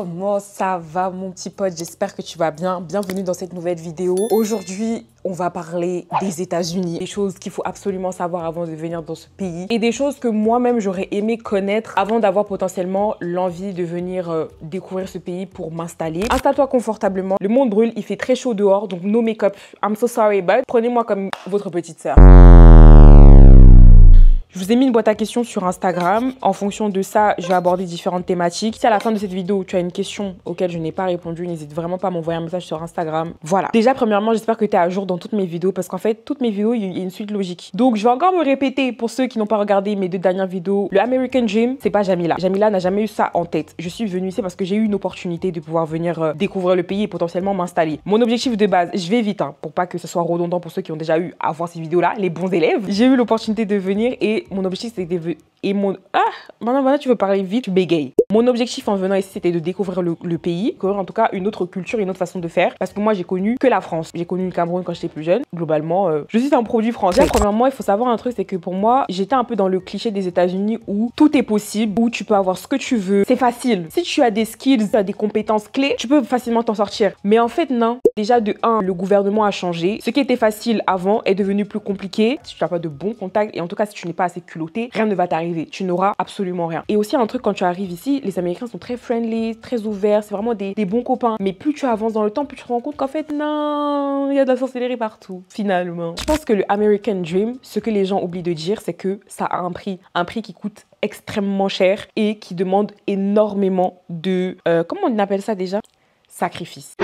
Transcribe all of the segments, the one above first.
Comment ça va mon petit pote? J'espère que tu vas bien. Bienvenue dans cette nouvelle vidéo. Aujourd'hui, on va parler des États-Unis, des choses qu'il faut absolument savoir avant de venir dans ce pays et des choses que moi-même j'aurais aimé connaître avant d'avoir potentiellement l'envie de venir découvrir ce pays pour m'installer. Installe-toi confortablement. Le monde brûle, il fait très chaud dehors, donc no make-up. I'm so sorry, but prenez-moi comme votre petite sœur. Je vous ai mis une boîte à questions sur Instagram. En fonction de ça, je vais aborder différentes thématiques. Si à la fin de cette vidéo, tu as une question auquel je n'ai pas répondu, n'hésite vraiment pas à m'envoyer un message sur Instagram. Voilà. Déjà, premièrement, j'espère que tu es à jour dans toutes mes vidéos parce qu'en fait, toutes mes vidéos, il y a une suite logique. Donc, je vais encore me répéter pour ceux qui n'ont pas regardé mes 2 dernières vidéos. Le American Dream, c'est pas Jamila. Jamila n'a jamais eu ça en tête. Je suis venue ici parce que j'ai eu une opportunité de pouvoir venir découvrir le pays et potentiellement m'installer. Mon objectif de base, je vais vite, hein, pour pas que ce soit redondant pour ceux qui ont déjà eu à voir ces vidéos-là, les bons élèves. J'ai eu l'opportunité de venir et mon objectif, c'était de... Maintenant, tu veux parler vite, tu bégayes. Mon objectif en venant ici, c'était de découvrir le pays, découvrir en tout cas une autre culture, une autre façon de faire. Parce que moi, j'ai connu que la France. J'ai connu le Cameroun quand j'étais plus jeune. Globalement, je suis un produit français. Premièrement, il faut savoir un truc, c'est que pour moi, j'étais un peu dans le cliché des États-Unis où tout est possible, où tu peux avoir ce que tu veux. C'est facile. Si tu as des skills, tu as des compétences clés, tu peux facilement t'en sortir. Mais en fait, non. Déjà, de 1, le gouvernement a changé. Ce qui était facile avant est devenu plus compliqué. Si tu n'as pas de bons contacts et en tout cas, si tu n'es pas assez culotté, rien ne va t'arriver. Tu n'auras absolument rien. Et aussi, un truc, quand tu arrives ici, les Américains sont très friendly, très ouverts. C'est vraiment des bons copains. Mais plus tu avances dans le temps, plus tu te rends compte qu'en fait, non, il y a de la sorcellerie partout, finalement. Je pense que le American Dream, ce que les gens oublient de dire, c'est que ça a un prix qui coûte extrêmement cher et qui demande énormément de... comment on appelle ça déjà? Sacrifice.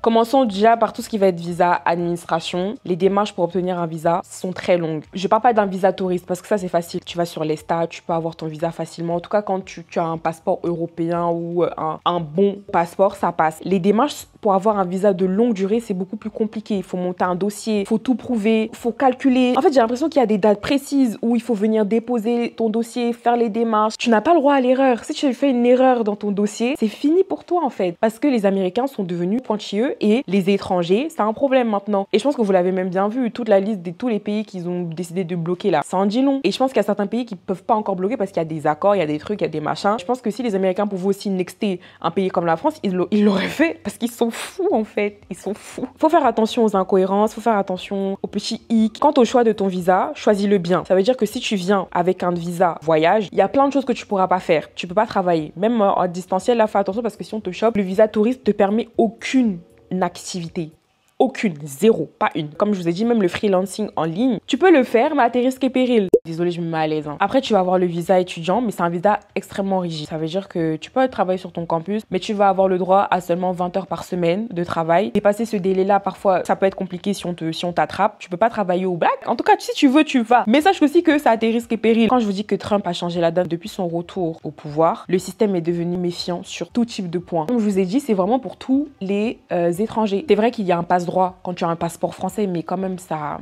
Commençons déjà par tout ce qui va être visa, administration. Les démarches pour obtenir un visa sont très longues. Je parle pas d'un visa touriste parce que ça c'est facile. Tu vas sur l'ESTA, tu peux avoir ton visa facilement. En tout cas, quand tu as un passeport européen ou un bon passeport, ça passe. Les démarches pour avoir un visa de longue durée, c'est beaucoup plus compliqué. Il faut monter un dossier, il faut tout prouver, il faut calculer. En fait, j'ai l'impression qu'il y a des dates précises où il faut venir déposer ton dossier, faire les démarches. Tu n'as pas le droit à l'erreur. Si tu fais une erreur dans ton dossier, c'est fini pour toi en fait. Parce que les Américains sont devenus pointilleux et les étrangers, c'est un problème maintenant. Et je pense que vous l'avez même bien vu, toute la liste de tous les pays qu'ils ont décidé de bloquer là, ça en dit long. Et je pense qu'il y a certains pays qui ne peuvent pas encore bloquer parce qu'il y a des accords, il y a des trucs, il y a des machins. Je pense que si les Américains pouvaient aussi nexter un pays comme la France, ils l'auraient fait parce qu'ils sont fous en fait. Ils sont fous. Faut faire attention aux incohérences, faut faire attention aux petits hic. Quant au choix de ton visa, choisis-le bien. Ça veut dire que si tu viens avec un visa voyage, il y a plein de choses que tu pourras pas faire. Tu peux pas travailler. Même en distanciel, là, fais attention parce que si on te chope, le visa touriste te permet aucune activité. Aucune, zéro, pas une. Comme je vous ai dit, même le freelancing en ligne, tu peux le faire, mais à tes risques et périls. Désolée, je me mets à l'aise. Hein. Après, tu vas avoir le visa étudiant, mais c'est un visa extrêmement rigide. Ça veut dire que tu peux travailler sur ton campus, mais tu vas avoir le droit à seulement 20 heures par semaine de travail. Dépasser ce délai-là, parfois, ça peut être compliqué si on t'attrape. Tu peux pas travailler au black. En tout cas, si tu veux, tu vas. Mais sache aussi que ça a tes risques et périls. Quand je vous dis que Trump a changé la donne depuis son retour au pouvoir, le système est devenu méfiant sur tout type de points. Comme je vous ai dit, c'est vraiment pour tous les étrangers. C'est vrai qu'il y a un passe-droit quand tu as un passeport français, mais quand même, ça...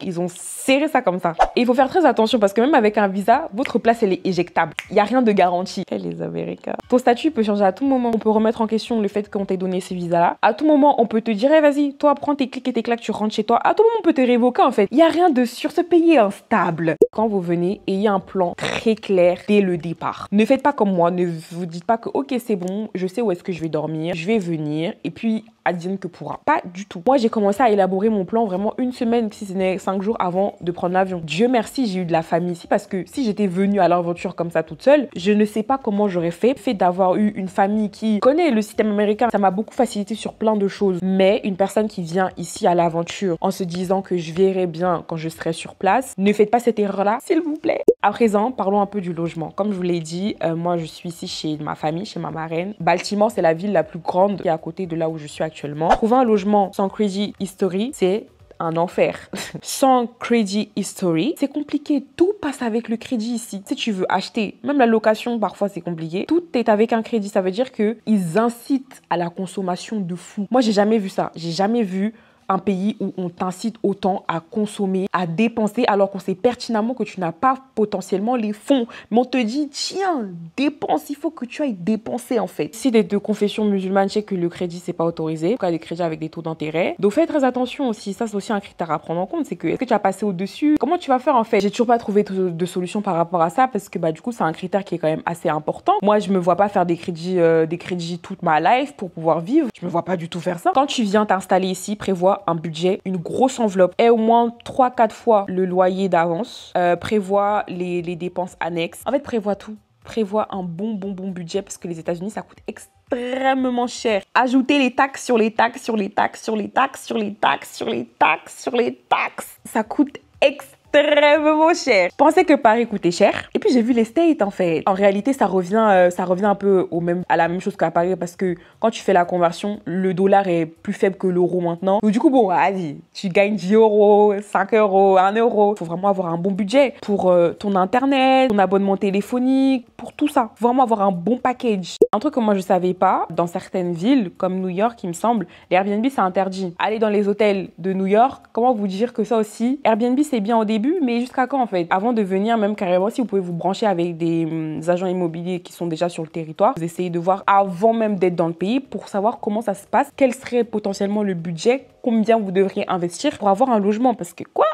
Ils ont serré ça comme ça. Et il faut faire très attention parce que même avec un visa, votre place, elle est éjectable. Il n'y a rien de garanti. Les Américains. Ton statut peut changer à tout moment. On peut remettre en question le fait qu'on t'ait donné ce visa-là. À tout moment, on peut te dire, hey, vas-y, toi, prends tes clics et tes claques, tu rentres chez toi. À tout moment, on peut te révoquer, en fait. Il n'y a rien de sûr. Ce pays est instable. Quand vous venez, ayez un plan très clair dès le départ. Ne faites pas comme moi. Ne vous dites pas que, ok, c'est bon, je sais où est-ce que je vais dormir. Je vais venir. Et puis... advienne que pourra. Pas du tout. Moi, j'ai commencé à élaborer mon plan vraiment une semaine, si ce n'est 5 jours avant de prendre l'avion. Dieu merci, j'ai eu de la famille ici parce que si j'étais venue à l'aventure comme ça toute seule, je ne sais pas comment j'aurais fait. Le fait d'avoir eu une famille qui connaît le système américain, ça m'a beaucoup facilité sur plein de choses. Mais une personne qui vient ici à l'aventure en se disant que je verrai bien quand je serai sur place, ne faites pas cette erreur-là, s'il vous plaît. À présent, parlons un peu du logement. Comme je vous l'ai dit, moi, je suis ici chez ma famille, chez ma marraine. Baltimore, c'est la ville la plus grande qui est à côté de là où je suis actuellement. Trouver un logement sans credit history, c'est un enfer. Sans credit history, c'est compliqué. Tout passe avec le crédit ici. Si tu veux acheter, même la location, parfois c'est compliqué. Tout est avec un crédit. Ça veut dire qu'ils incitent à la consommation de fou. Moi, j'ai jamais vu ça. J'ai jamais vu un pays où on t'incite autant à consommer, à dépenser, alors qu'on sait pertinemment que tu n'as pas potentiellement les fonds. Mais on te dit, tiens, dépense, il faut que tu ailles dépenser en fait. Si t'es de confession musulmane, je sais que le crédit, c'est pas autorisé. En tout cas, les crédits avec des taux d'intérêt. Donc fais très attention aussi. Ça, c'est aussi un critère à prendre en compte. C'est que, est-ce que tu vas passer au-dessus? Comment tu vas faire en fait? J'ai toujours pas trouvé de solution par rapport à ça parce que du coup, c'est un critère qui est quand même assez important. Moi, je me vois pas faire des crédits toute ma life pour pouvoir vivre. Je me vois pas du tout faire ça. Quand tu viens t'installer ici, prévois un budget, une grosse enveloppe et au moins 3-4 fois le loyer d'avance. Prévois les dépenses annexes. En fait, prévois tout. Prévois un bon budget parce que les États-Unis, ça coûte extrêmement cher. Ajoutez les taxes sur les taxes, sur les taxes, sur les taxes, sur les taxes, sur les taxes, sur les taxes. Ça coûte extrêmement cher. Je pensais que Paris coûtait cher. Et puis j'ai vu les States en fait. En réalité, ça revient un peu à la même chose qu'à Paris parce que quand tu fais la conversion, le dollar est plus faible que l'euro maintenant. Donc du coup, bon, vas-y, tu gagnes 10 euros, 5 euros, 1 euro. Faut vraiment avoir un bon budget pour ton internet, ton abonnement téléphonique, pour tout ça. Faut vraiment avoir un bon package. Un truc que moi je savais pas, dans certaines villes comme New York, il me semble, les Airbnb c'est interdit. Aller dans les hôtels de New York, comment vous dire que ça aussi, Airbnb c'est bien au début, mais jusqu'à quand en fait? Avant de venir, même carrément, si vous pouvez vous brancher avec des agents immobiliers qui sont déjà sur le territoire, vous essayez de voir avant même d'être dans le pays pour savoir comment ça se passe, quel serait potentiellement le budget, combien vous devriez investir pour avoir un logement. Parce que quoi?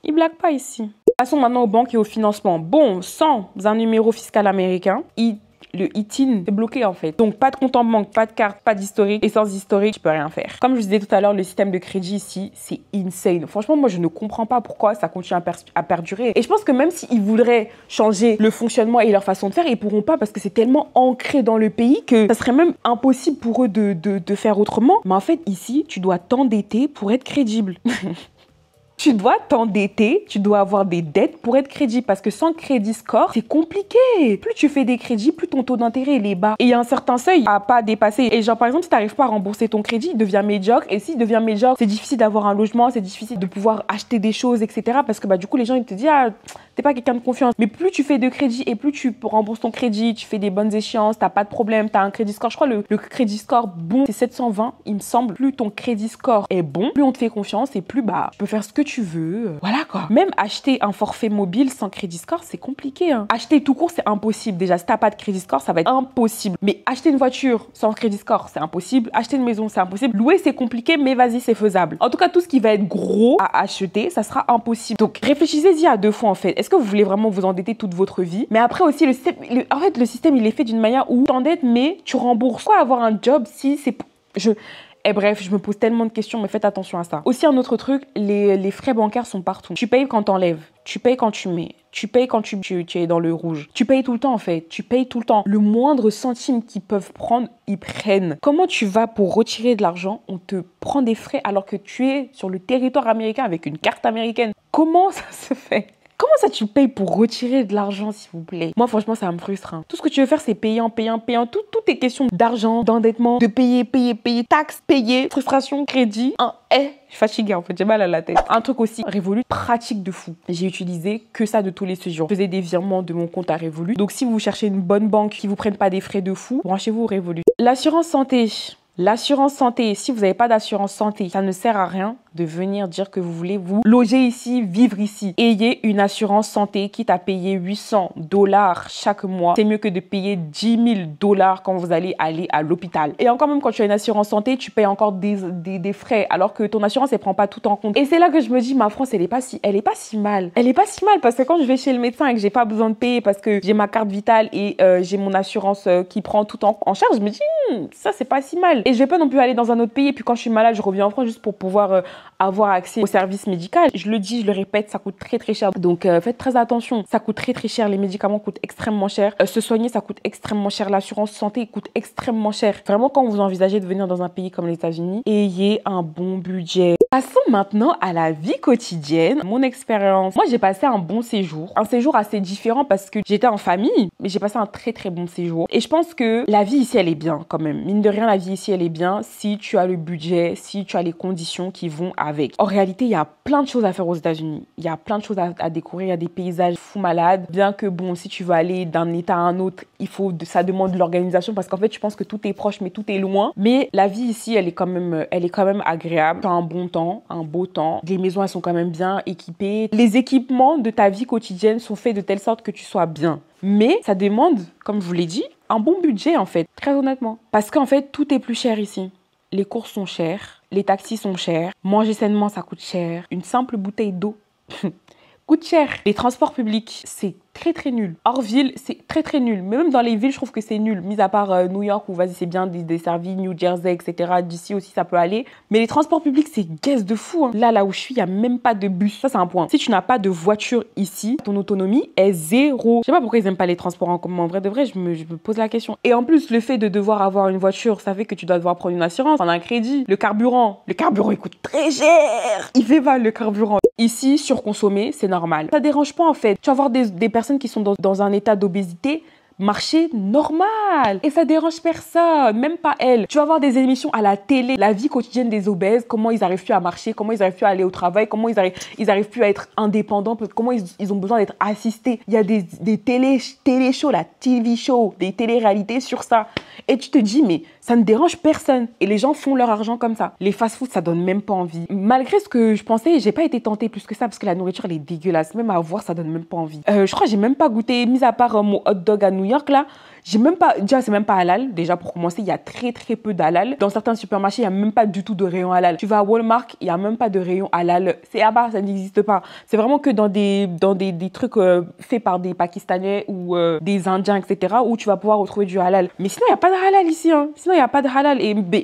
Ils blaguent pas ici. Passons maintenant aux banques et au financement. Bon, sans un numéro fiscal américain, le ITIN est bloqué en fait. Donc pas de compte en banque, pas de carte, pas d'historique. Et sans historique, tu peux rien faire. Comme je vous disais tout à l'heure, le système de crédit ici, c'est insane. Franchement, moi je ne comprends pas pourquoi ça continue à perdurer. Et je pense que même s'ils voudraient changer le fonctionnement et leur façon de faire, ils pourront pas parce que c'est tellement ancré dans le pays que ça serait même impossible pour eux de faire autrement. Mais en fait, ici, tu dois t'endetter pour être crédible. Tu dois t'endetter, tu dois avoir des dettes pour être crédible parce que sans crédit score, c'est compliqué. Plus tu fais des crédits, plus ton taux d'intérêt est bas. Et il y a un certain seuil à pas dépasser. Et genre, par exemple, si tu n'arrives pas à rembourser ton crédit, il devient médiocre. Et s'il devient médiocre, c'est difficile d'avoir un logement, c'est difficile de pouvoir acheter des choses, etc. Parce que du coup, les gens, ils te disent, ah, t'es pas quelqu'un de confiance. Mais plus tu fais de crédit et plus tu rembourses ton crédit, tu fais des bonnes échéances, t'as pas de problème, t'as un crédit score. Je crois le crédit score bon, c'est 720, il me semble. Plus ton crédit score est bon, plus on te fait confiance et plus tu peux faire ce que tu veux. Voilà quoi. Même acheter un forfait mobile sans crédit score, c'est compliqué. Acheter tout court, c'est impossible. Déjà, si t'as pas de crédit score, ça va être impossible. Mais acheter une voiture sans crédit score, c'est impossible. Acheter une maison, c'est impossible. Louer, c'est compliqué, mais vas-y, c'est faisable. En tout cas, tout ce qui va être gros à acheter, ça sera impossible. Donc, réfléchissez-y à deux fois en fait. Est-ce que vous voulez vraiment vous endetter toute votre vie? Mais après aussi, le système, il est fait d'une manière où tu t'endettes, mais tu rembourses. Quoi avoir un job si c'est... Et bref, je me pose tellement de questions, mais faites attention à ça. Aussi, un autre truc, les frais bancaires sont partout. Tu payes quand t'enlèves, tu payes quand tu mets, tu payes quand tu es dans le rouge. Tu payes tout le temps en fait, tu payes tout le temps. Le moindre centime qu'ils peuvent prendre, ils prennent. Comment tu vas pour retirer de l'argent? On te prend des frais alors que tu es sur le territoire américain avec une carte américaine. Comment ça se fait? Comment ça tu payes pour retirer de l'argent, s'il vous plaît? Moi, franchement, ça me frustre. Tout ce que tu veux faire, c'est payant. Tout est question d'argent, d'endettement, de payer, taxes, payer, frustration, crédit. Je suis fatiguée en fait, j'ai mal à la tête. Un truc aussi, Revolut, pratique de fou. J'ai utilisé que ça de tous les séjours. Je faisais des virements de mon compte à Revolut. Donc si vous cherchez une bonne banque qui vous prenne pas des frais de fou, branchez-vous au Revolut. L'assurance santé. L'assurance santé, si vous n'avez pas d'assurance santé, ça ne sert à rien de venir dire que vous voulez vous loger ici, vivre ici. Ayez une assurance santé quitte à payer 800 $ chaque mois. C'est mieux que de payer 10 000 $ quand vous allez aller à l'hôpital. Et encore même quand tu as une assurance santé, tu payes encore des frais alors que ton assurance, elle prend pas tout en compte. Et c'est là que je me dis, ma France, elle est pas si mal. Elle est pas si mal parce que quand je vais chez le médecin et que j'ai pas besoin de payer parce que j'ai ma carte vitale et j'ai mon assurance qui prend tout en charge, je me dis, ça, c'est pas si mal. Et je vais pas non plus aller dans un autre pays et puis quand je suis malade, je reviens en France juste pour pouvoir avoir accès au service médical. Je le dis, je le répète, ça coûte très très cher. Donc faites très attention, ça coûte très très cher. Les médicaments coûtent extrêmement cher. Se soigner, ça coûte extrêmement cher. L'assurance santé coûte extrêmement cher. Vraiment, quand vous envisagez de venir dans un pays comme les États-Unis, ayez un bon budget. Passons maintenant à la vie quotidienne. Mon expérience. Moi, j'ai passé un bon séjour. Un séjour assez différent parce que j'étais en famille, mais j'ai passé un très très bon séjour. Et je pense que la vie ici, elle est bien quand même. Mine de rien, la vie ici, elle est bien si tu as le budget, si tu as les conditions qui vont avec. En réalité, il y a plein de choses à faire aux États-Unis. Il y a plein de choses à découvrir. Il y a des paysages fous malades. Bien que bon, si tu veux aller d'un état à un autre, ça demande de l'organisation parce qu'en fait, je pense que tout est proche, mais tout est loin. Mais la vie ici, elle est quand même agréable. Tu as un bon temps. temps, un beau temps. Les maisons, elles sont quand même bien équipées. Les équipements de ta vie quotidienne sont faits de telle sorte que tu sois bien. Mais ça demande, comme je vous l'ai dit, un bon budget en fait, très honnêtement. Parce qu'en fait, tout est plus cher ici. Les courses sont chères, les taxis sont chers, manger sainement, ça coûte cher. Une simple bouteille d'eau coûte cher. Les transports publics, c'est très nul. Hors ville, c'est très nul. Mais même dans les villes, je trouve que c'est nul. Mis à part New York où vas-y c'est bien desservi, New Jersey, etc. D'ici aussi ça peut aller. Mais les transports publics, c'est gaze de fou. Hein. Là où je suis, il n'y a même pas de bus. Ça c'est un point. Si tu n'as pas de voiture ici, ton autonomie est zéro. Je sais pas pourquoi ils n'aiment pas les transports en commun. En vrai de vrai, je me pose la question. Et en plus, le fait de devoir avoir une voiture, ça fait que tu dois devoir prendre une assurance, prendre un crédit. Le carburant il coûte très cher. Il fait mal le carburant. Ici, surconsommer, c'est normal. Ça dérange pas en fait. Tu vas voir des personnes qui sont dans un état d'obésité marcher normal. Et ça dérange personne, même pas elles. Tu vas voir des émissions à la télé, la vie quotidienne des obèses, comment ils arrivent plus à marcher, comment ils arrivent plus à aller au travail, comment ils arrivent plus à être indépendants, comment ils ont besoin d'être assistés. Il y a des télé-shows, la TV show, des télé-réalités sur ça. Et tu te dis, mais ça ne dérange personne. Et les gens font leur argent comme ça. Les fast-food, ça donne même pas envie. Malgré ce que je pensais, j'ai pas été tentée plus que ça parce que la nourriture, elle est dégueulasse. Même à voir, ça donne même pas envie. Je crois que j'ai même pas goûté, mis à part mon hot dog à New York, là. J'ai même pas, déjà c'est même pas halal, déjà pour commencer il y a très peu d'halal. Dans certains supermarchés il y a même pas du tout de rayon halal. Tu vas à Walmart, il y a même pas de rayon halal. C'est à bas, ça n'existe pas. C'est vraiment que dans des trucs faits par des Pakistanais ou des Indiens, etc. où tu vas pouvoir retrouver du halal. Mais sinon il y a pas de halal ici, hein. Sinon il y a pas de halal.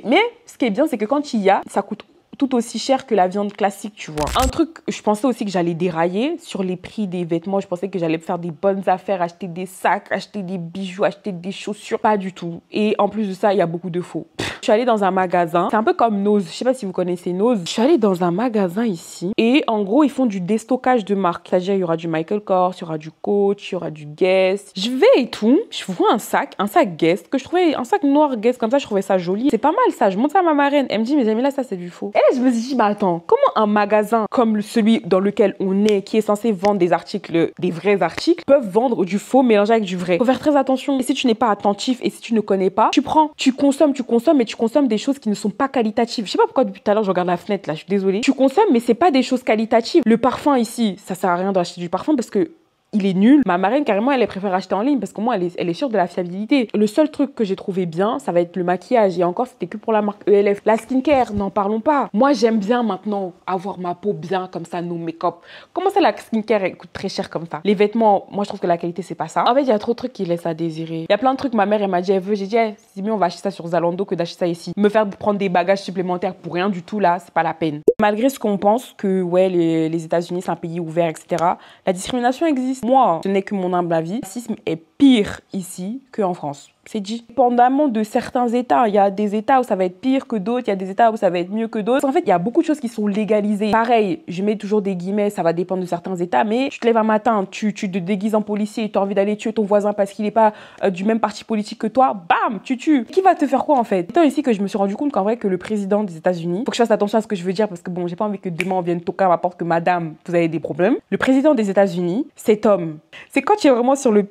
Mais ce qui est bien c'est que quand il y a, ça coûte tout aussi cher que la viande classique, tu vois. Un truc, je pensais aussi que j'allais dérailler sur les prix des vêtements. Je pensais que j'allais faire des bonnes affaires, acheter des sacs, acheter des bijoux, acheter des chaussures. Pas du tout. Et en plus de ça, il y a beaucoup de faux. Je suis allée dans un magasin. C'est un peu comme Nose. Je sais pas si vous connaissez Nose. Je suis allée dans un magasin ici. Et en gros, ils font du déstockage de marques. C'est-à-dire, il y aura du Michael Kors, il y aura du Coach, il y aura du Guess. Je vais et tout. Je vois un sac Guess, que je trouvais, un sac noir Guess, comme ça, je trouvais ça joli. C'est pas mal ça. Je montre ça à ma marraine. Elle me dit, mais amis, là, ça, c'est du faux. Et là, je me suis dit, bah attends, comment un magasin comme celui dans lequel on est, qui est censé vendre des articles, des vrais articles, peuvent vendre du faux mélangé avec du vrai? Faut faire très attention. Et si tu n'es pas attentif et si tu ne connais pas, tu prends, tu consommes et tu consommes des choses qui ne sont pas qualitatives. Je sais pas pourquoi depuis tout à l'heure je regarde la fenêtre là, je suis désolée. Tu consommes mais c'est pas des choses qualitatives. Le parfum ici, ça sert à rien d'acheter du parfum parce que il est nul. Ma marraine, carrément, elle préfère acheter en ligne parce que moi, elle est sûre de la fiabilité. Le seul truc que j'ai trouvé bien, ça va être le maquillage. Et encore, c'était que pour la marque ELF. La skincare, n'en parlons pas. Moi, j'aime bien maintenant avoir ma peau bien comme ça, no make-up. Comment ça, la skincare, elle coûte très cher comme ça? Les vêtements, moi, je trouve que la qualité, c'est pas ça. En fait, il y a trop de trucs qui laissent à désirer. Il y a plein de trucs, ma mère, elle m'a dit, elle veut. J'ai dit, hey, c'est mieux, on va acheter ça sur Zalando que d'acheter ça ici. Me faire prendre des bagages supplémentaires pour rien du tout, là, c'est pas la peine. Malgré ce qu'on pense que, ouais, les États-Unis, c'est un pays ouvert, etc., la discrimination existe. Moi, ce n'est que mon humble avis. Le racisme est pire ici qu'en France. C'est dit. Dépendamment de certains États. Il y a des États où ça va être pire que d'autres. Il y a des États où ça va être mieux que d'autres. En fait, il y a beaucoup de choses qui sont légalisées. Pareil, je mets toujours des guillemets, ça va dépendre de certains États. Mais tu te lèves un matin, tu te déguises en policier et tu as envie d'aller tuer ton voisin parce qu'il n'est pas du même parti politique que toi. Bam, tu tues. Qui va te faire quoi en fait? C'est ici que je me suis rendu compte qu'en vrai, que le président des États-Unis, faut que je fasse attention à ce que je veux dire parce que bon, j'ai pas envie que demain on vienne toquer à ma porte que madame, vous avez des problèmes. Le président des États-Unis, cet homme, c'est quand tu es vraiment sur le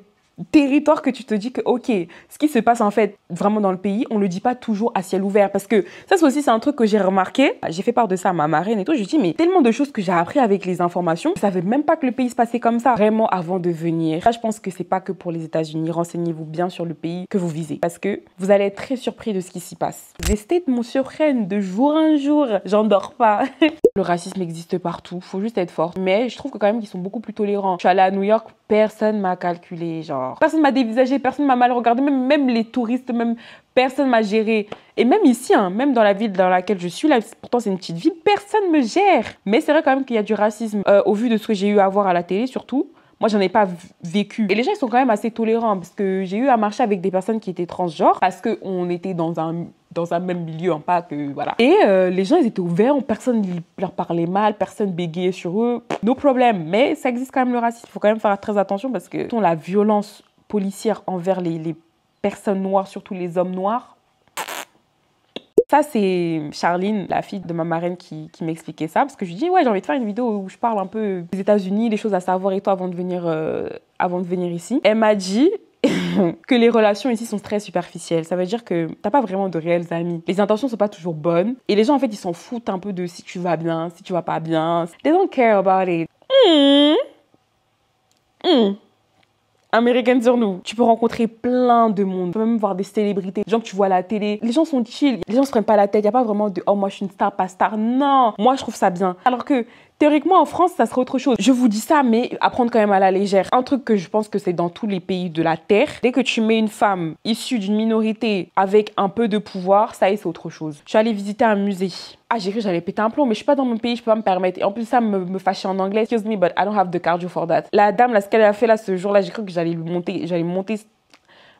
territoire que tu te dis que ok, ce qui se passe en fait vraiment dans le pays, on le dit pas toujours à ciel ouvert parce que ça c'est un truc que j'ai remarqué. J'ai fait part de ça à ma marraine et tout. Je dis mais tellement de choses que j'ai appris avec les informations, je savais même pas que le pays se passait comme ça vraiment avant de venir. Là, je pense que c'est pas que pour les États-Unis. Renseignez-vous bien sur le pays que vous visez parce que vous allez être très surpris de ce qui s'y passe. Restez de mon surprenne de jour en jour. J'en dors pas. Le racisme existe partout. Faut juste être fort. Mais je trouve que quand même qu'ils sont beaucoup plus tolérants. Je suis allée à New York, personne m'a calculé, genre. Personne m'a dévisagé, personne m'a mal regardé, même les touristes, même personne m'a géré. Et même ici, hein, même dans la ville dans laquelle je suis, là, pourtant c'est une petite ville, personne me gère. Mais c'est vrai quand même qu'il y a du racisme au vu de ce que j'ai eu à voir à la télé surtout. Moi, j'en ai pas vécu. Et les gens, ils sont quand même assez tolérants parce que j'ai eu à marcher avec des personnes qui étaient transgenres parce qu'on était dans un même milieu, hein, pas que voilà. Et les gens, ils étaient ouverts, personne leur parlait mal, personne bégayait sur eux. No problème. Mais ça existe quand même le racisme. Il faut quand même faire très attention parce que la violence policière envers les personnes noires, surtout les hommes noirs, ça, c'est Charline, la fille de ma marraine, qui m'expliquait ça. Parce que je lui dis, ouais, j'ai envie de faire une vidéo où je parle un peu des États-Unis, les choses à savoir et tout avant de venir ici. Elle m'a dit, que les relations ici sont très superficielles. Ça veut dire que t'as pas vraiment de réels amis. Les intentions sont pas toujours bonnes. Et les gens, en fait, ils s'en foutent un peu de si tu vas bien, si tu vas pas bien. They don't care about it. Américaine sur nous. Tu peux rencontrer plein de monde. Tu peux même voir des célébrités, des gens que tu vois à la télé. Les gens sont chill. Les gens se prennent pas la tête. Il n'y a pas vraiment de « oh, moi, je suis une star, pas star ». Non, moi, je trouve ça bien. Alors que théoriquement, en France, ça serait autre chose. Je vous dis ça, mais à prendre quand même à la légère. Un truc que je pense que c'est dans tous les pays de la Terre. Dès que tu mets une femme issue d'une minorité avec un peu de pouvoir, ça y est, c'est autre chose. Je suis allée visiter un musée. Ah, j'ai cru que j'allais péter un plomb, mais je suis pas dans mon pays, je peux pas me permettre. Et en plus, ça me fâchait en anglais. Excuse me, but I don't have the cardio for that. La dame, là, ce qu'elle a fait là ce jour-là, j'ai cru que j'allais monter.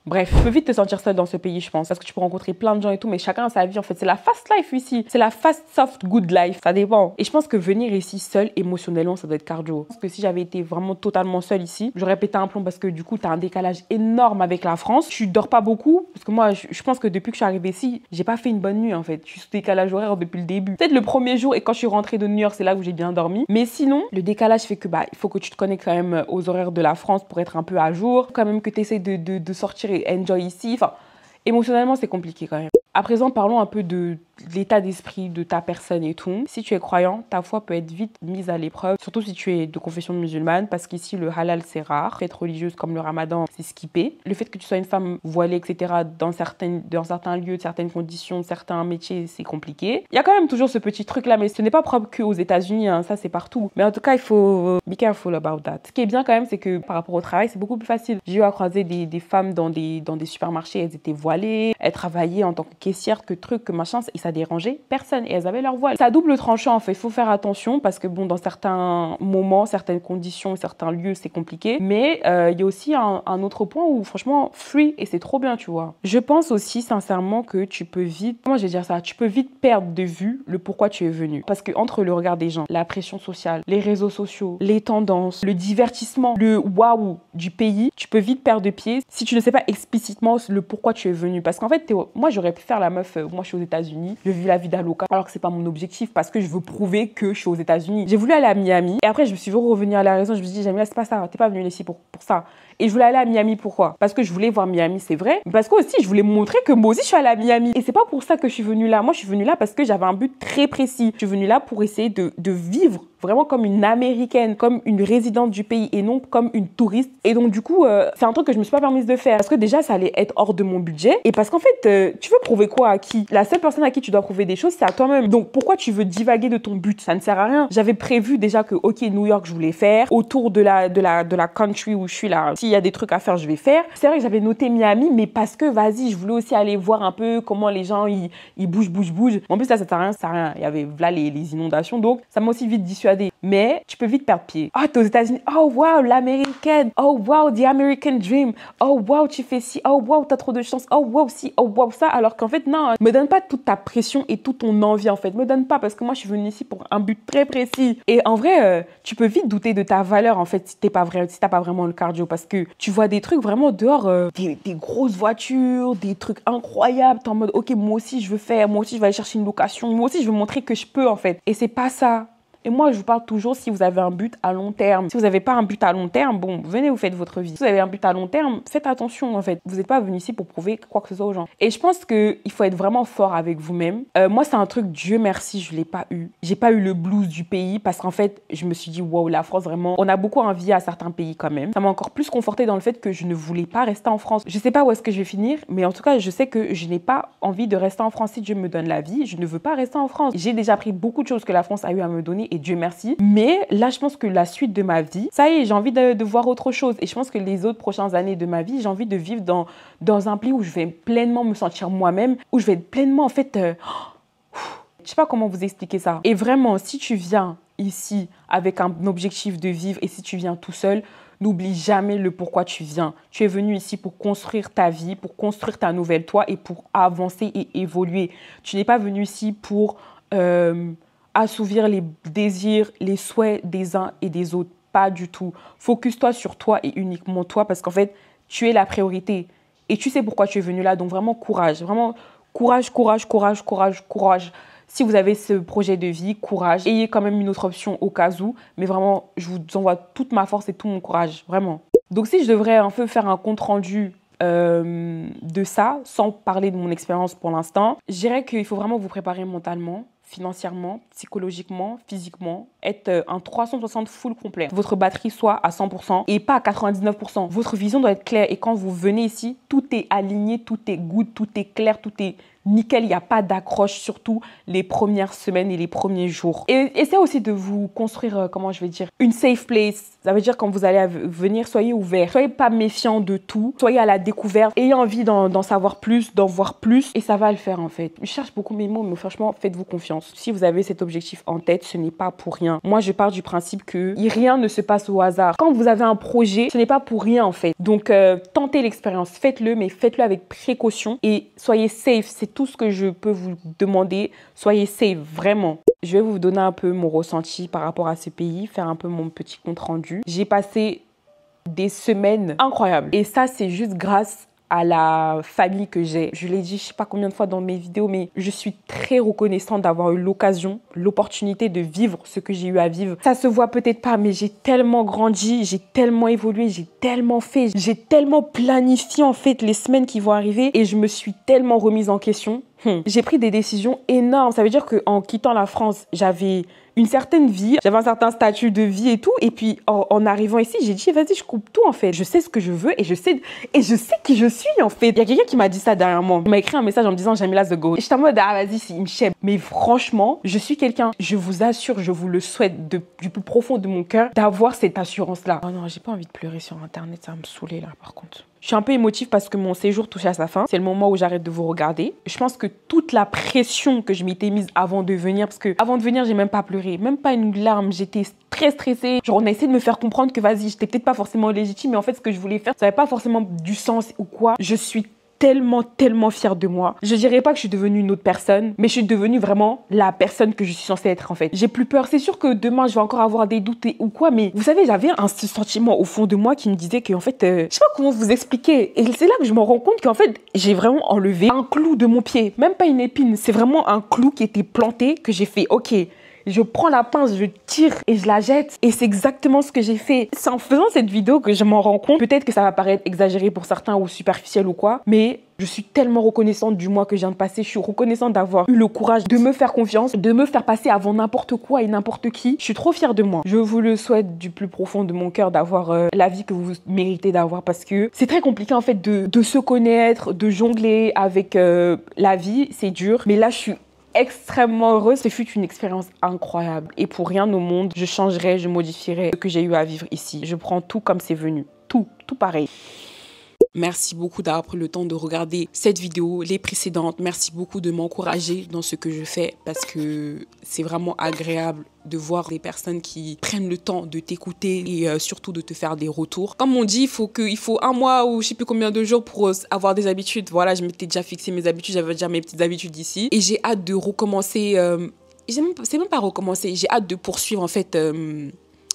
Bref, tu peux vite te sentir seule dans ce pays, je pense, parce que tu peux rencontrer plein de gens et tout, mais chacun a sa vie, en fait. C'est la fast life ici. C'est la fast, soft, good life. Ça dépend. Et je pense que venir ici seule, émotionnellement, ça doit être cardio. Je pense que si j'avais été vraiment totalement seule ici, j'aurais pété un plomb parce que du coup, t'as un décalage énorme avec la France. Tu dors pas beaucoup, parce que moi, je pense que depuis que je suis arrivée ici, j'ai pas fait une bonne nuit, en fait. Je suis sous décalage horaire depuis le début. Peut-être le premier jour et quand je suis rentrée de New York, c'est là où j'ai bien dormi. Mais sinon, le décalage fait que, il faut que tu te connectes quand même aux horaires de la France pour être un peu à jour. Quand même que tu essaies de sortir et enjoy ici. Enfin, émotionnellement, c'est compliqué quand même. À présent, parlons un peu de l'état d'esprit de ta personne et tout. Si tu es croyant, ta foi peut être vite mise à l'épreuve, surtout si tu es de confession musulmane, parce qu'ici, le halal, c'est rare. Fêtes religieuses comme le ramadan, c'est skippé. Le fait que tu sois une femme voilée, etc., dans certains lieux, certaines conditions, certains métiers, c'est compliqué. Il y a quand même toujours ce petit truc-là, mais ce n'est pas propre qu'aux États-Unis, hein, ça, c'est partout. Mais en tout cas, il faut be careful about that. Ce qui est bien quand même, c'est que par rapport au travail, c'est beaucoup plus facile. J'ai eu à croiser des femmes dans des supermarchés, elles étaient voilées, elles travaillaient en tant que caissière, que truc, que machin, et ça dérangeait personne. Et elles avaient leur voile. C'est à double tranchant, en fait. Il faut faire attention parce que, bon, dans certains moments, certaines conditions, certains lieux, c'est compliqué. Mais il y a aussi un autre point où, franchement, free, et c'est trop bien, tu vois. Je pense aussi, sincèrement, que tu peux vite, comment je vais dire ça, tu peux vite perdre de vue le pourquoi tu es venu. Parce que entre le regard des gens, la pression sociale, les réseaux sociaux, les tendances, le divertissement, le waouh du pays, tu peux vite perdre de pied si tu ne sais pas explicitement le pourquoi tu es venu. Parce qu'en fait, moi, j'aurais pu faire la meuf, moi, je suis aux États-Unis, je vis la vie d'Aloca, alors que c'est pas mon objectif parce que je veux prouver que je suis aux États-Unis. J'ai voulu aller à Miami et après, je me suis revenir à la raison. Je me suis dit, Jamila, c'est pas ça, t'es pas venue ici pour ça. Et je voulais aller à Miami, pourquoi? Parce que je voulais voir Miami, c'est vrai. Mais parce que aussi, je voulais montrer que moi aussi, je suis allée à Miami. Et c'est pas pour ça que je suis venue là. Moi, je suis venue là parce que j'avais un but très précis. Je suis venue là pour essayer de vivre vraiment comme une Américaine, comme une résidente du pays et non comme une touriste. Et donc, du coup, c'est un truc que je me suis pas permise de faire parce que déjà, ça allait être hors de mon budget. Et parce qu'en fait, tu veux prouver quoi à qui? La seule personne à qui tu dois prouver des choses, c'est à toi-même. Donc, pourquoi tu veux divaguer de ton but? Ça ne sert à rien. J'avais prévu déjà que, ok, New York, je voulais faire. Autour de la country où je suis là, s'il y a des trucs à faire, je vais faire. C'est vrai que j'avais noté Miami, mais parce que, vas-y, je voulais aussi aller voir un peu comment les gens, ils bougent. En plus, là, ça sert à rien. Il y avait là les inondations. Donc, ça m'a aussi vite dissuadé. Mais tu peux vite perdre pied. Oh, t'es aux États-Unis. Oh, wow, l'américaine. Oh, wow, the American dream. Oh, wow, tu fais ci. Oh, wow, t'as trop de chance. Oh, wow, si. Oh, wow, ça. Alors qu'en fait, non, me donne pas toute ta pression et toute ton envie, en fait. Me donne pas parce que moi, je suis venue ici pour un but très précis. Et en vrai, tu peux vite douter de ta valeur, en fait, si t'as pas vraiment le cardio. Parce que tu vois des trucs vraiment dehors, des grosses voitures, des trucs incroyables. T'es en mode, ok, moi aussi, je veux faire. Moi aussi, je vais aller chercher une location. Moi aussi, je veux montrer que je peux, en fait. Et c'est pas ça. Et moi, je vous parle toujours si vous avez un but à long terme. Si vous n'avez pas un but à long terme, bon, venez, vous faites votre vie. Si vous avez un but à long terme, faites attention, en fait. Vous n'êtes pas venu ici pour prouver quoi que ce soit aux gens. Et je pense qu'il faut être vraiment fort avec vous-même. Moi, c'est un truc, Dieu merci, je ne l'ai pas eu. J'ai pas eu le blues du pays parce qu'en fait, je me suis dit, waouh, la France, vraiment, on a beaucoup envié à certains pays quand même. Ça m'a encore plus confortée dans le fait que je ne voulais pas rester en France. Je sais pas où est-ce que je vais finir, mais en tout cas, je sais que je n'ai pas envie de rester en France. Si Dieu me donne la vie, je ne veux pas rester en France. J'ai déjà pris beaucoup de choses que la France a eu à me donner et Dieu merci. Mais là, je pense que la suite de ma vie, ça y est, j'ai envie de voir autre chose. Et je pense que les autres prochaines années de ma vie, j'ai envie de vivre dans un pays où je vais pleinement me sentir moi-même, où je vais être pleinement, en fait... je sais pas comment vous expliquer ça. Et vraiment, si tu viens ici avec un objectif de vivre et si tu viens tout seul, n'oublie jamais le pourquoi tu viens. Tu es venu ici pour construire ta vie, pour construire ta nouvelle toi et pour avancer et évoluer. Tu n'es pas venu ici pour... assouvir les désirs, les souhaits des uns et des autres. Pas du tout. Focus-toi sur toi et uniquement toi parce qu'en fait, tu es la priorité. Et tu sais pourquoi tu es venu là. Donc vraiment, courage. Vraiment, courage. Si vous avez ce projet de vie, courage. Ayez quand même une autre option au cas où. Mais vraiment, je vous envoie toute ma force et tout mon courage. Vraiment. Donc si je devrais un peu faire un compte rendu de ça, sans parler de mon expérience pour l'instant. Je dirais qu'il faut vraiment vous préparer mentalement, financièrement, psychologiquement, physiquement, être un 360 full complet. Votre batterie soit à 100% et pas à 99%. Votre vision doit être claire et quand vous venez ici, tout est aligné, tout est good, tout est clair, tout est nickel, il n'y a pas d'accroche, surtout les premières semaines et les premiers jours. Et essayez aussi de vous construire, comment je vais dire, une safe place. Ça veut dire quand vous allez venir, soyez ouvert. Soyez pas méfiant de tout. Soyez à la découverte. Ayez envie d'en savoir plus, d'en voir plus. Et ça va le faire en fait. Je cherche beaucoup mes mots, mais franchement, faites-vous confiance. Si vous avez cet objectif en tête, ce n'est pas pour rien. Moi, je pars du principe que rien ne se passe au hasard. Quand vous avez un projet, ce n'est pas pour rien en fait. Donc, tentez l'expérience. Faites-le, mais faites-le avec précaution. Et soyez safe. C'est tout ce que je peux vous demander. Soyez safe, vraiment. Je vais vous donner un peu mon ressenti par rapport à ce pays, faire un peu mon petit compte rendu. J'ai passé des semaines incroyables. Et ça, c'est juste grâce à la famille que j'ai. Je l'ai dit, je sais pas combien de fois dans mes vidéos, mais je suis très reconnaissante d'avoir eu l'occasion, l'opportunité de vivre ce que j'ai eu à vivre. Ça se voit peut-être pas, mais j'ai tellement grandi, j'ai tellement évolué, j'ai tellement fait, j'ai tellement planifié en fait les semaines qui vont arriver et je me suis tellement remise en question. J'ai pris des décisions énormes. Ça veut dire qu'en quittant la France, j'avais une certaine vie, j'avais un certain statut de vie et tout. Et puis, en arrivant ici, j'ai dit, vas-y, je coupe tout, en fait. Je sais ce que je veux et je sais qui je suis, en fait. Il y a quelqu'un qui m'a dit ça derrière moi. Il m'a écrit un message en me disant, Jamila the Goat. Et j'étais en mode, ah, vas-y, il me chèpe. Mais franchement, je suis quelqu'un, je vous assure, je vous le souhaite du plus profond de mon cœur, d'avoir cette assurance-là. Oh non, j'ai pas envie de pleurer sur Internet, ça va me saouler, là, par contre. Je suis un peu émotive parce que mon séjour touche à sa fin. C'est le moment où j'arrête de vous regarder. Je pense que toute la pression que je m'étais mise avant de venir, parce que avant de venir, j'ai même pas pleuré, même pas une larme. J'étais très stressée. Genre, on a essayé de me faire comprendre que vas-y, j'étais peut-être pas forcément légitime, mais en fait, ce que je voulais faire, ça n'avait pas forcément du sens ou quoi. Je suis tellement fière de moi. Je dirais pas que je suis devenue une autre personne, mais je suis devenue vraiment la personne que je suis censée être en fait. J'ai plus peur. C'est sûr que demain, je vais encore avoir des doutes ou quoi, mais vous savez, j'avais ce sentiment au fond de moi qui me disait qu'en fait, je sais pas comment vous expliquer. Et c'est là que je me rends compte qu'en fait, j'ai vraiment enlevé un clou de mon pied. Même pas une épine, c'est vraiment un clou qui était planté que j'ai fait, ok, je prends la pince, je tire et je la jette. Et c'est exactement ce que j'ai fait. C'est en faisant cette vidéo que je m'en rends compte. Peut-être que ça va paraître exagéré pour certains ou superficiel ou quoi. Mais je suis tellement reconnaissante du mois que je viens de passer. Je suis reconnaissante d'avoir eu le courage de me faire confiance, de me faire passer avant n'importe quoi et n'importe qui. Je suis trop fière de moi. Je vous le souhaite du plus profond de mon cœur d'avoir la vie que vous méritez d'avoir parce que c'est très compliqué en fait de se connaître, de jongler avec la vie. C'est dur. Mais là, je suis extrêmement heureuse. Ce fut une expérience incroyable. Et pour rien au monde, je changerais, je modifierais ce que j'ai eu à vivre ici. Je prends tout comme c'est venu. Tout pareil. Merci beaucoup d'avoir pris le temps de regarder cette vidéo, les précédentes. Merci beaucoup de m'encourager dans ce que je fais parce que c'est vraiment agréable de voir des personnes qui prennent le temps de t'écouter et surtout de te faire des retours. Comme on dit, il faut un mois ou je sais plus combien de jours pour avoir des habitudes. Voilà, je m'étais déjà fixé mes habitudes, j'avais déjà mes petites habitudes ici. Et j'ai hâte de recommencer, c'est même pas recommencer, j'ai hâte de poursuivre en fait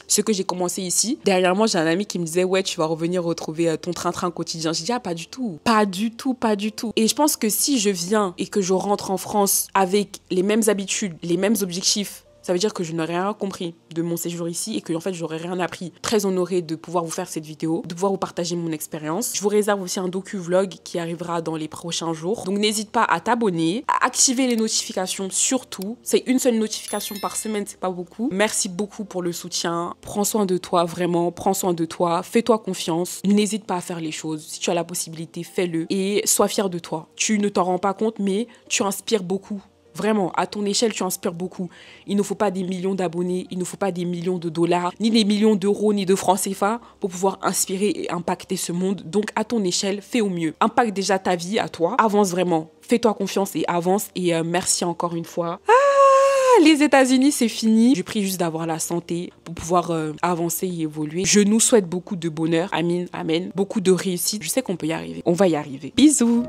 ce que j'ai commencé ici. Derrière moi, j'ai un ami qui me disait, ouais, tu vas revenir retrouver ton train-train quotidien. J'ai dit, ah, pas du tout. Pas du tout. Et je pense que si je viens et que je rentre en France avec les mêmes habitudes, les mêmes objectifs, ça veut dire que je n'aurais rien compris de mon séjour ici et que en fait j'aurais rien appris. Très honorée de pouvoir vous faire cette vidéo, de pouvoir vous partager mon expérience. Je vous réserve aussi un docu-vlog qui arrivera dans les prochains jours. Donc n'hésite pas à t'abonner, à activer les notifications surtout. C'est une seule notification par semaine, c'est pas beaucoup. Merci beaucoup pour le soutien. Prends soin de toi, vraiment. Prends soin de toi. Fais-toi confiance. N'hésite pas à faire les choses. Si tu as la possibilité, fais-le et sois fier de toi. Tu ne t'en rends pas compte, mais tu inspires beaucoup. Vraiment, à ton échelle, tu inspires beaucoup. Il ne faut pas des millions d'abonnés, il ne faut pas des millions de dollars, ni des millions d'euros, ni de francs CFA pour pouvoir inspirer et impacter ce monde. Donc, à ton échelle, fais au mieux. Impacte déjà ta vie à toi. Avance vraiment. Fais-toi confiance et avance. Et merci encore une fois. Les États-Unis, c'est fini. Je prie juste d'avoir la santé pour pouvoir avancer et évoluer. Je nous souhaite beaucoup de bonheur. Amen, amen. Beaucoup de réussite. Je sais qu'on peut y arriver. On va y arriver. Bisous.